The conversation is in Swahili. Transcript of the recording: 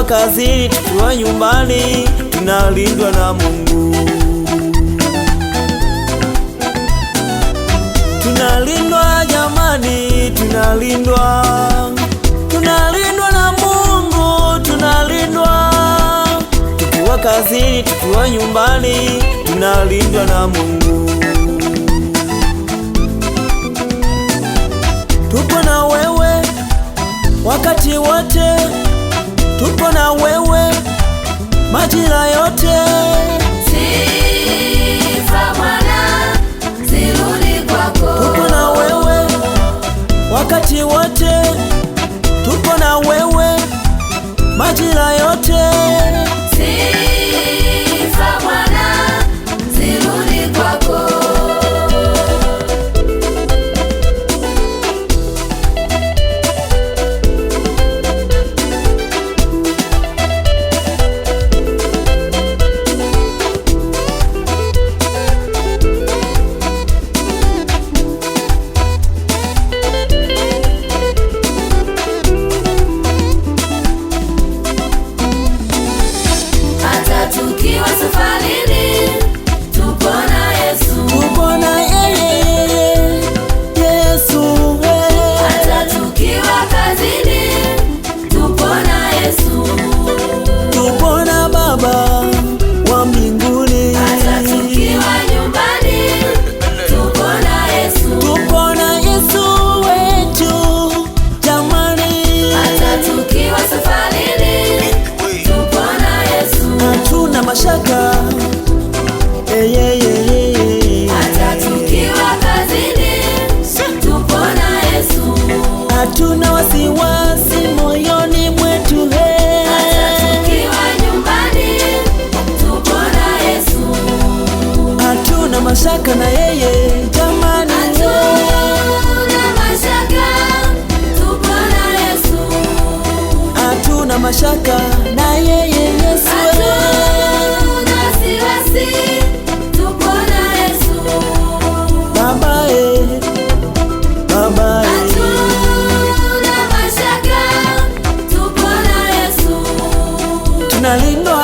kazini, tukiwa nyumbani, tunalindwa na Mungu. Tunalindwa jamani, tunalindwa na Mungu, tunalindwa. Tukiwa kazini, tukiwa nyumbani, tunalindwa na Mungu. Tupo na wewe wakati wote, tupo na wewe majira yote. Sifa Bwana zirudi kwako. Tupo na wewe wakati wote, tupo na wewe majira yote. Sifa Bwana zirudi kwako. Tukiwa safarini, tupo na Yesu. Tupo na yeye, Yesu. Hata tukiwa kazini, tupo na Yesu. Tupo na Baba wa mbinguni. Hata tukiwa nyumbani, tupo na Yesu. Tupo na Yesu wetu jamani. Hata tukiwa safarini, tupo na Yesu. Hatuna mashaka, hata tukiwa kazini, tupo na Yesu. hatuna wasiwasi moyoni mwetu. Hata tukiwa nyumbani, tupo na Yesu. Hatuna mashaka na yeye jamani. Hatuna mashaka, tupo na Yesu. Hatuna mashaka na yeye Yesu. Hatuna wasiwasi, tupo na Yesu. Baba Hatuna mashaka, tupo na Yesu. tunalindwa